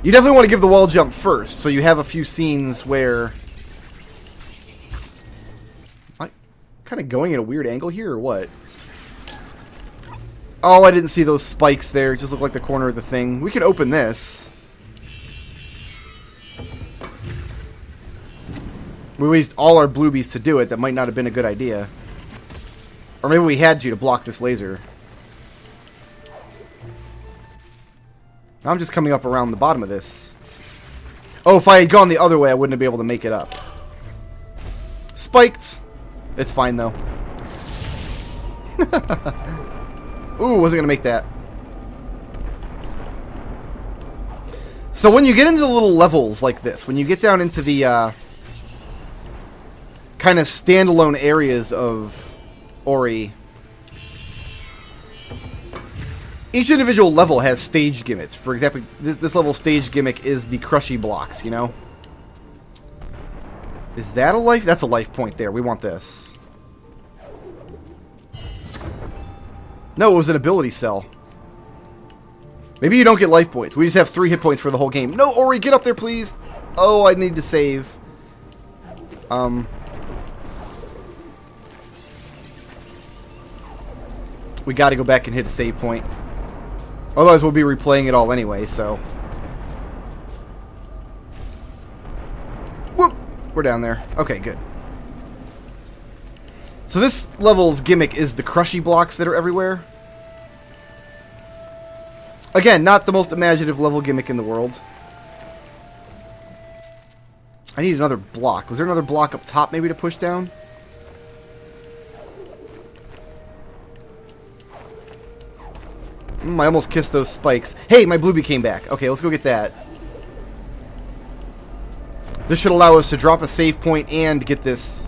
You definitely want to give the wall jump first, so you have a few scenes where... Am I kind of going at a weird angle here, or what? Oh, I didn't see those spikes there. It just looked like the corner of the thing. We could open this. We wasted all our bluebies to do it. That might not have been a good idea. Or maybe we had to block this laser. I'm just coming up around the bottom of this. Oh, if I had gone the other way, I wouldn't have been able to make it up. Spiked. It's fine, though. Ooh, wasn't going to make that. So when you get into the little levels like this, when you get down into the kind of standalone areas of Ori, each individual level has stage gimmicks. For example, this level stage gimmick is the crushy blocks, you know? Is that a life? That's a life point there. We want this. No, it was an ability cell. Maybe you don't get life points. We just have 3 hit points for the whole game. No, Ori, get up there, please. Oh, I need to save. We got to go back and hit a save point. Otherwise, we'll be replaying it all anyway, so. Whoop! We're down there. Okay, good. So this level's gimmick is the crushy blocks that are everywhere. Again, not the most imaginative level gimmick in the world. I need another block. Was there another block up top maybe to push down? I almost kissed those spikes. Hey, my bluebee came back. Okay, let's go get that. This should allow us to drop a save point and get this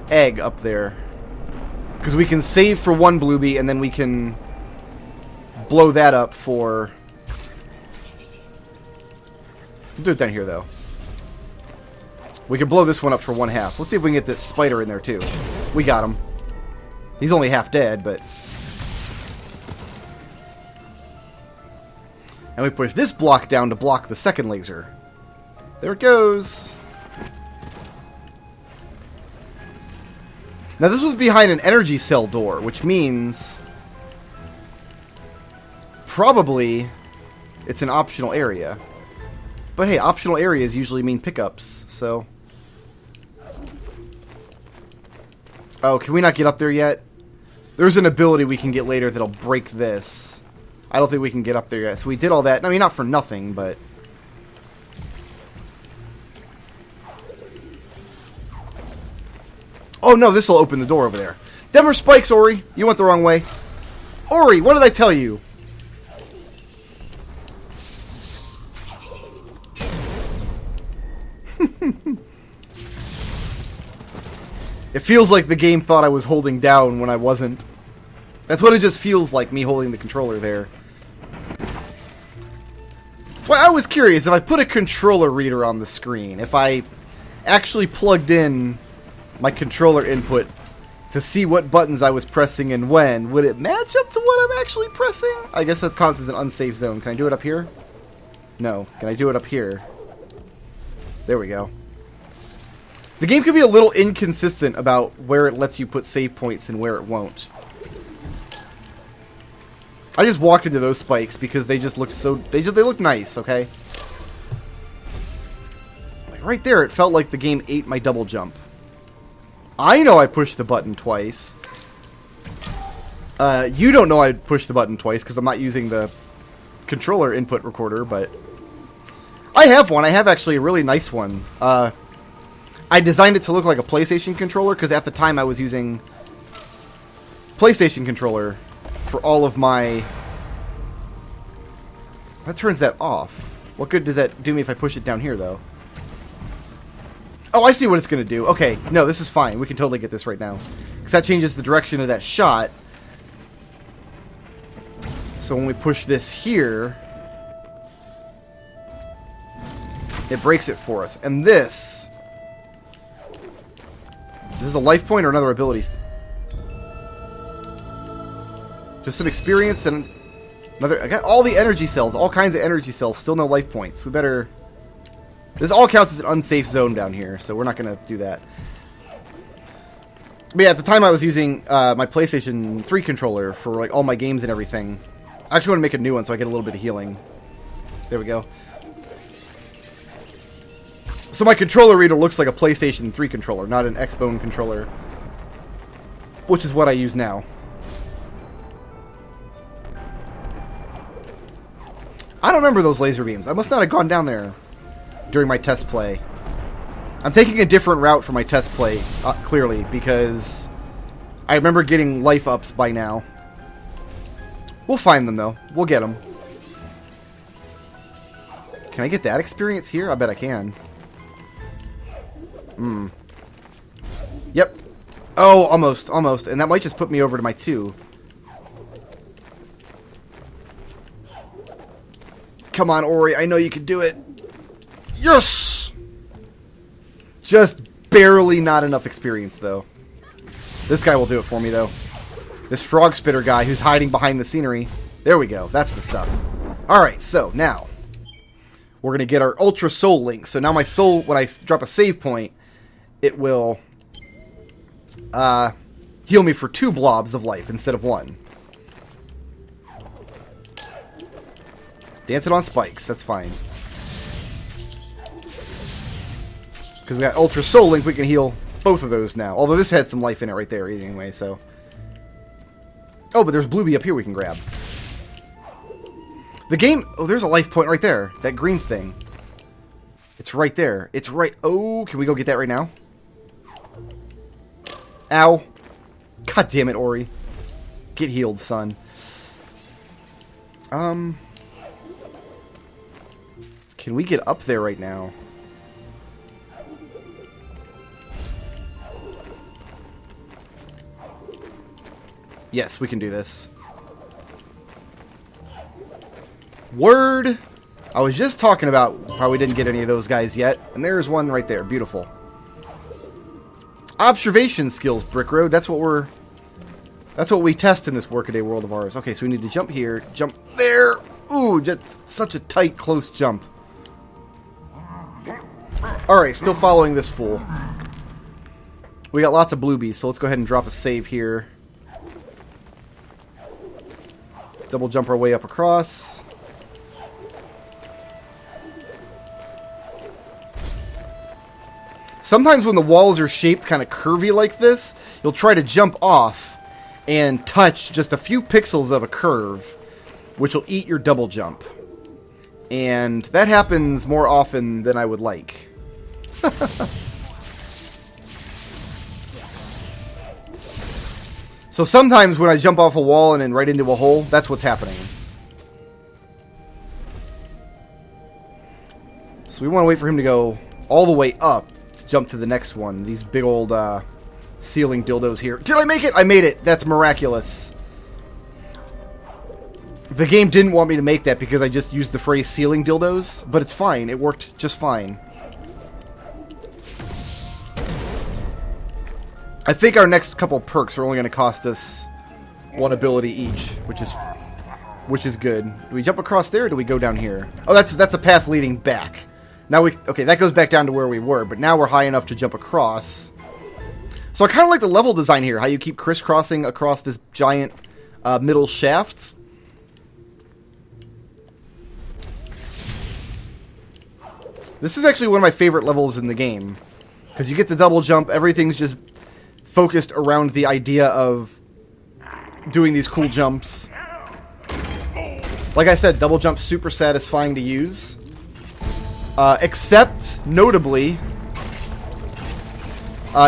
egg up there. Because we can save for one bluebee and then we can blow that up for... We'll do it down here, though. We can blow this one up for 1/2. Let's see if we can get this spider in there, too. We got him. He's only half dead, but... And we push this block down to block the second laser. There it goes. Now this was behind an energy cell door, which means probably it's an optional area. But hey, optional areas usually mean pickups, so... Oh, can we not get up there yet? There's an ability we can get later that'll break this. I don't think we can get up there yet. So we did all that. I mean, not for nothing, but... Oh, no, this will open the door over there. Them are spikes, Ori. You went the wrong way. Ori, what did I tell you? It feels like the game thought I was holding down when I wasn't. That's what it just feels like, me holding the controller there. That's why I was curious if I put a controller reader on the screen, if I actually plugged in my controller input to see what buttons I was pressing and when, would it match up to what I'm actually pressing? I guess that counts as an unsafe zone. Can I do it up here? No. Can I do it up here? There we go. The game could be a little inconsistent about where it lets you put save points and where it won't. I just walked into those spikes because they just looked so... They look nice, okay? Like right there, it felt like the game ate my double jump. I know I pushed the button twice. You don't know I pushed the button twice because I'm not using the controller input recorder, but... I have one. I have actually a really nice one. I designed it to look like a PlayStation controller because at the time I was using PlayStation controller for all of my... That turns that off. What good does that do me if I push it down here, though? Oh, I see what it's going to do. Okay, no, this is fine. We can totally get this right now. Because that changes the direction of that shot. So when we push this here, it breaks it for us. And this... This is a life point or another ability? Just some experience and... I got all the energy cells, all kinds of energy cells, still no life points. We better... This all counts as an unsafe zone down here, so we're not going to do that. But yeah, at the time I was using my PlayStation 3 controller for like all my games and everything. I actually want to make a new one so I get a little bit of healing. There we go. So my controller reader looks like a PlayStation 3 controller, not an Xbone controller. Which is what I use now. I don't remember those laser beams. I must not have gone down there during my test play. I'm taking a different route for my test play, clearly, because I remember getting life ups by now. We'll find them, though. We'll get them. Can I get that experience here? I bet I can. Yep. Oh, almost, almost. And that might just put me over to my 2. Come on, Ori. I know you can do it. Yes! Just barely not enough experience, though. This guy will do it for me, though. This frog spitter guy who's hiding behind the scenery. There we go. That's the stuff. Alright, so now we're going to get our Ultra Soul Link. So now my soul, when I drop a save point, it will heal me for 2 blobs of life instead of 1. Dancing on spikes. That's fine. Because we got Ultra Soul Link, we can heal both of those now. Although this had some life in it right there anyway, so... Oh, but there's Bluebee up here we can grab. The game... Oh, there's a life point right there. That green thing. It's right there. It's right... Oh, can we go get that right now? Ow. God damn it, Ori. Get healed, son. Can we get up there right now? Yes, we can do this. Word! I was just talking about how we didn't get any of those guys yet, and there's one right there. Beautiful. Observation skills, Brickroad. That's what we test in this workaday world of ours. Okay, so we need to jump here, jump there. Ooh, just such a tight, close jump. Alright, still following this fool. We got lots of bluebees, so let's go ahead and drop a save here. Double jump our way up across. Sometimes when the walls are shaped kind of curvy like this, you'll try to jump off and touch just a few pixels of a curve, which will eat your double jump. And that happens more often than I would like. So sometimes when I jump off a wall and then right into a hole, that's what's happening. So we want to wait for him to go all the way up to jump to the next one. These big old ceiling dildos here. Did I make it? I made it. That's miraculous. The game didn't want me to make that because I just used the phrase ceiling dildos, but it's fine. It worked just fine. I think our next couple perks are only going to cost us 1 ability each, which is good. Do we jump across there or do we go down here? Oh, that's a path leading back. Now okay, that goes back down to where we were, but now we're high enough to jump across. So I kind of like the level design here, how you keep crisscrossing across this giant middle shaft. This is actually one of my favorite levels in the game, because you get the double jump, everything's just focused around the idea of doing these cool jumps. Like I said, double jump's super satisfying to use. Except, notably,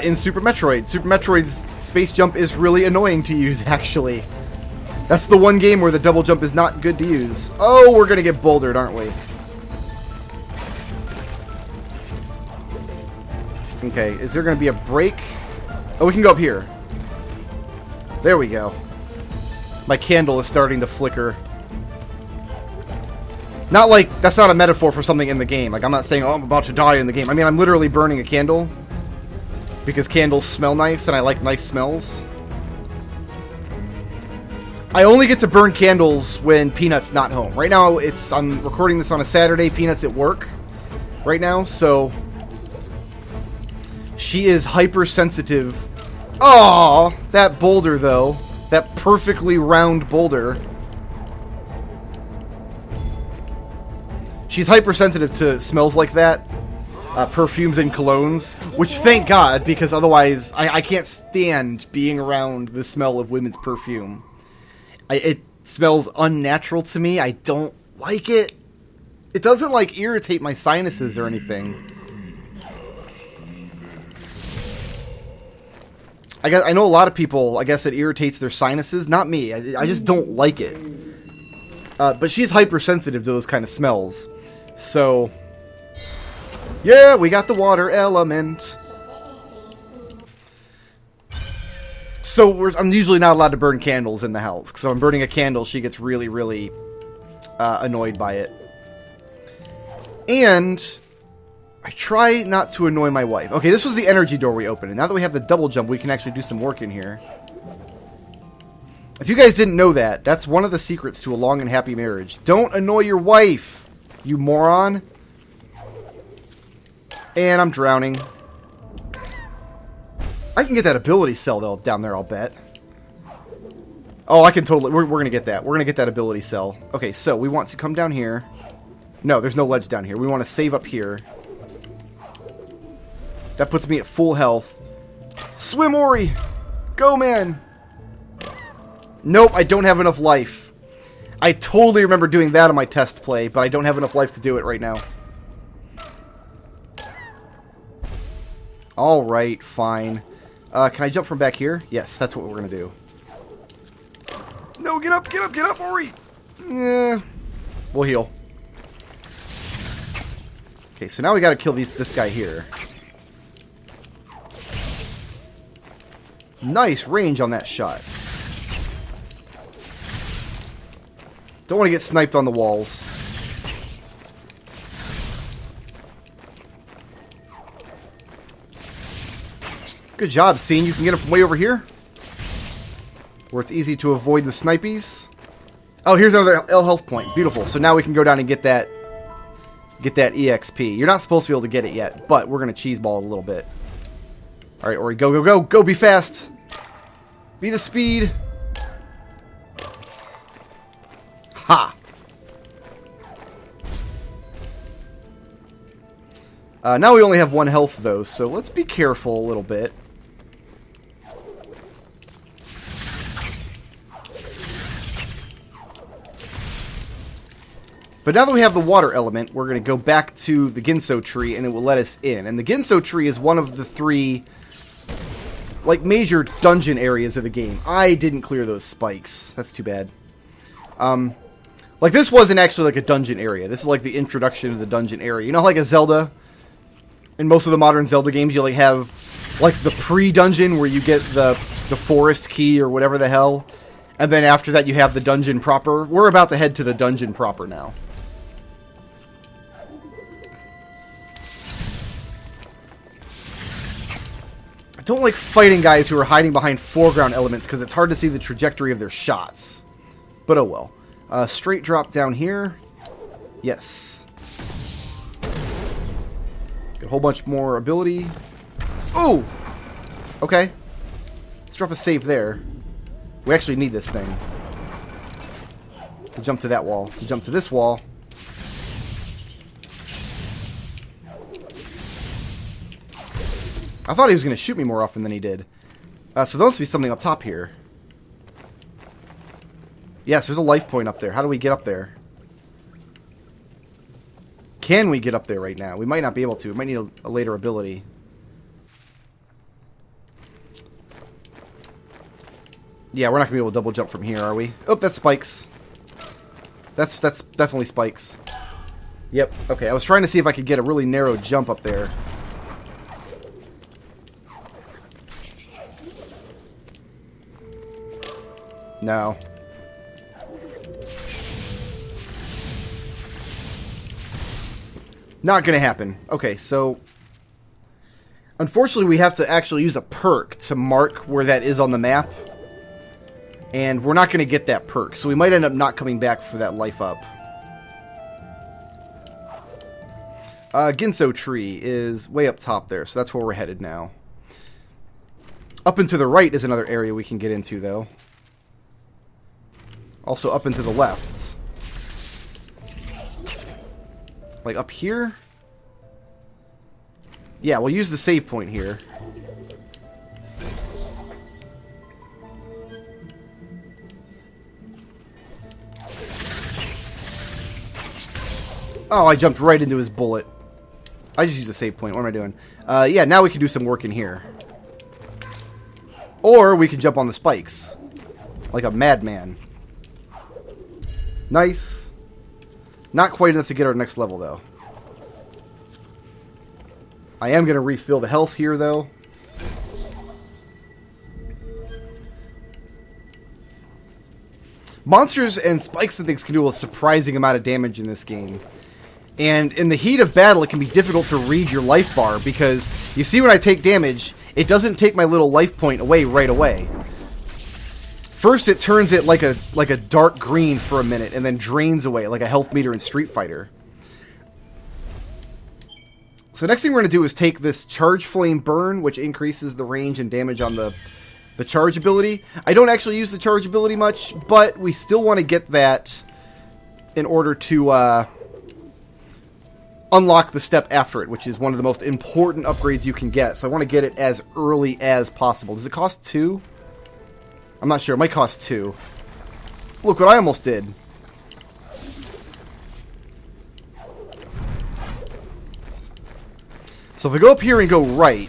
in Super Metroid. Super Metroid's space jump is really annoying to use, actually. That's the one game where the double jump is not good to use. Oh, we're gonna get bouldered, aren't we? Okay, is there gonna be a break? Oh, we can go up here. There we go. My candle is starting to flicker. Not like, that's not a metaphor for something in the game. Like, I'm not saying, oh, I'm about to die in the game. I mean, I'm literally burning a candle. Because candles smell nice, and I like nice smells. I only get to burn candles when Peanut's not home. Right now, I'm recording this on a Saturday. Peanut's at work right now, so she is hypersensitive. Oh, that boulder, though. That perfectly round boulder. She's hypersensitive to smells like that. Perfumes and colognes. Which, thank God, because otherwise I can't stand being around the smell of women's perfume. It smells unnatural to me. I don't like it. It doesn't, like, irritate my sinuses or anything. I know a lot of people, I guess, it irritates their sinuses. Not me. I just don't like it. But she's hypersensitive to those kind of smells. So, yeah, we got the water element. So I'm usually not allowed to burn candles in the house. Because if I'm burning a candle, she gets really, really annoyed by it. And I try not to annoy my wife. Okay, this was the energy door we opened. And now that we have the double jump, we can actually do some work in here. If you guys didn't know that, that's one of the secrets to a long and happy marriage. Don't annoy your wife, you moron. And I'm drowning. I can get that ability cell, though, down there, I'll bet. Oh, I can totally... We're going to get that. We're going to get that ability cell. Okay, so we want to come down here. No, there's no ledge down here. We want to save up here. That puts me at full health. Swim, Ori! Go, man! Nope, I don't have enough life. I totally remember doing that on my test play, but I don't have enough life to do it right now. Alright, fine. Can I jump from back here? Yes, that's what we're going to do. No, get up, Ori! Yeah, we'll heal. Okay, so now we got to kill this guy here. Nice range on that shot. Don't want to get sniped on the walls. Good job, Scene. You can get him from way over here. Where it's easy to avoid the snipies. Oh, here's another L health point. Beautiful. So now we can go down and get that EXP. You're not supposed to be able to get it yet, but we're going to cheeseball it a little bit. Alright, Ori, go, go, go. Go, be fast. Be the speed. Ha! Now we only have 1 health, though, so let's be careful a little bit. But now that we have the water element, we're going to go back to the GINSO tree, and it will let us in. And the GINSO tree is one of the 3, like, major dungeon areas of the game. I didn't clear those spikes. That's too bad. Like, this wasn't actually, like, a dungeon area. This is, like, the introduction to the dungeon area. You know, like a Zelda? In most of the modern Zelda games, you, like, have, like, the pre-dungeon where you get the forest key or whatever the hell. And then after that, you have the dungeon proper. We're about to head to the dungeon proper now. I don't like fighting guys who are hiding behind foreground elements because it's hard to see the trajectory of their shots. But oh well. Straight drop down here. Yes. Get a whole bunch more ability. Ooh! Okay. Let's drop a save there. We actually need this thing. To jump to that wall. To jump to this wall. I thought he was going to shoot me more often than he did. So there must be something up top here. Yes, there's a life point up there. How do we get up there? Can we get up there right now? We might not be able to. We might need a later ability. Yeah, we're not going to be able to double jump from here, are we? Oh, that's spikes. That's definitely spikes. Yep. Okay, I was trying to see if I could get a really narrow jump up there. No. Not gonna happen. Okay, so unfortunately we have to actually use a perk to mark where that is on the map. And we're not going to get that perk, so we might end up not coming back for that life up. GINSO tree is way up top there, so that's where we're headed now. Up and to the right is another area we can get into, though. Also up and to the left. Like up here? Yeah, we'll use the save point here. Oh, I jumped right into his bullet. I just used a save point. What am I doing? Yeah, now we can do some work in here. Or we can jump on the spikes. Like a madman. Nice. Not quite enough to get our next level, though. I am going to refill the health here, though. Monsters and spikes and things can do a surprising amount of damage in this game. And in the heat of battle, it can be difficult to read your life bar, because you see when I take damage, it doesn't take my little life point away right away. First, it turns it like a dark green for a minute, and then drains away like a health meter in Street Fighter. So next thing we're going to do is take this Charge Flame Burn, which increases the range and damage on the charge ability. I don't actually use the charge ability much, but we still want to get that in order to unlock the step after it, which is one of the most important upgrades you can get. So I want to get it as early as possible. Does it cost 2? I'm not sure. It might cost 2. Look what I almost did. So if I go up here and go right,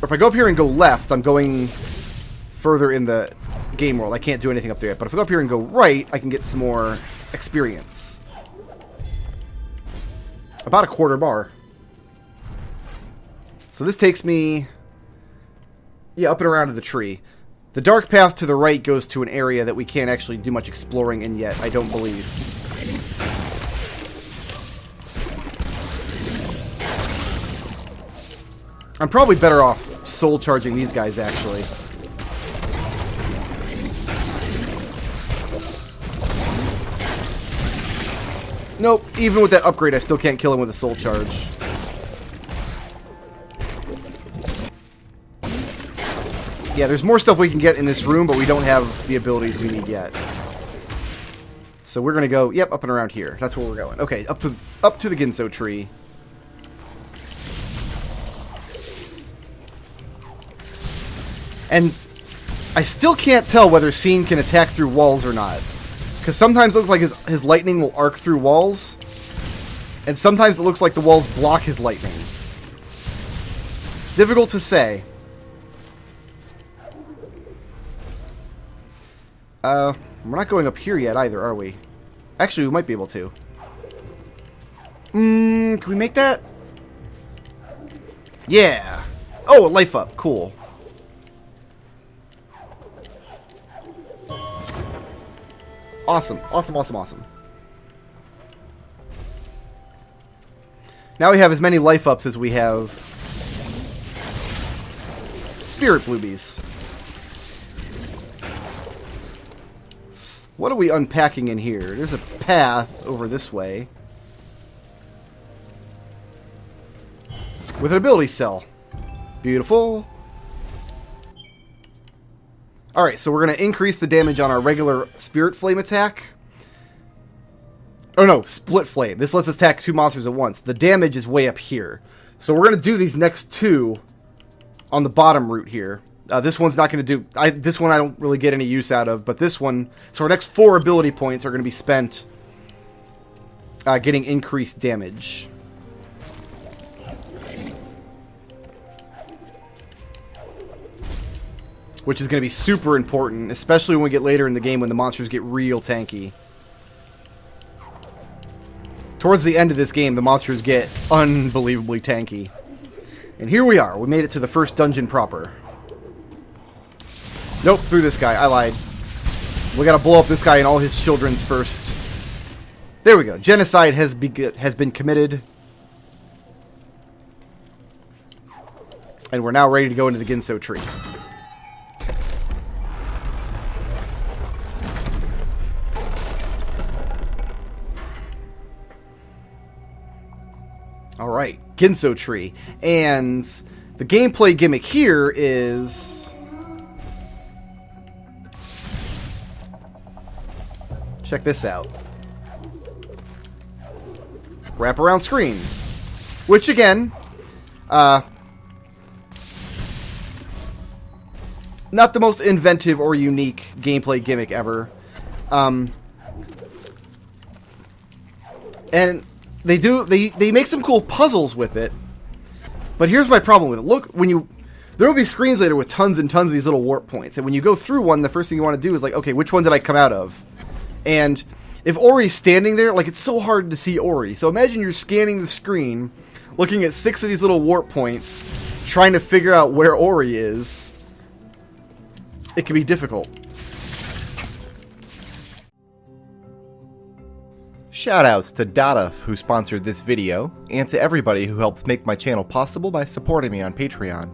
or if I go up here and go left, I'm going further in the game world. I can't do anything up there yet. But if I go up here and go right, I can get some more experience. About a quarter bar. So this takes me, yeah, up and around to the tree. The dark path to the right goes to an area that we can't actually do much exploring in yet, I don't believe. I'm probably better off soul charging these guys, actually. Nope, even with that upgrade, I still can't kill him with a soul charge. Yeah, there's more stuff we can get in this room, but we don't have the abilities we need yet. So we're going to go, yep, up and around here. That's where we're going. Okay, up to the GINSO tree. And I still can't tell whether Scene can attack through walls or not. Because sometimes it looks like his lightning will arc through walls. And sometimes it looks like the walls block his lightning. Difficult to say. We're not going up here yet either, are we? Actually, we might be able to. Can we make that? Yeah. Oh, a life up. Cool. Awesome. Awesome, awesome, awesome. Now we have as many life ups as we have spirit bluebies. What are we unpacking in here? There's a path over this way with an ability cell. Beautiful. Alright, so we're going to increase the damage on our regular Spirit Flame attack. Oh no, Split Flame. This lets us attack 2 monsters at once. The damage is way up here. So we're going to do these next 2 on the bottom route here. This one's not going to do... this one I don't really get any use out of, but this one... So our next 4 ability points are going to be spent getting increased damage. Which is going to be super important, especially when we get later in the game when the monsters get real tanky. Towards the end of this game, the monsters get unbelievably tanky. And here we are. We made it to the first dungeon proper. Nope, through this guy. I lied. We gotta blow up this guy and all his children's first. There we go. Genocide has been committed. And we're now ready to go into the GINSO tree. Alright, GINSO tree. And the gameplay gimmick here is... check this out. Wraparound screen. Which, again, not the most inventive or unique gameplay gimmick ever. And they make some cool puzzles with it. But here's my problem with it. Look, there will be screens later with tons and tons of these little warp points. And when you go through one, the first thing you want to do is like, okay, which one did I come out of? And if Ori's standing there, like, it's so hard to see Ori. So imagine you're scanning the screen, looking at 6 of these little warp points, trying to figure out where Ori is. It can be difficult. Shoutouts to Dada, who sponsored this video, and to everybody who helps make my channel possible by supporting me on Patreon.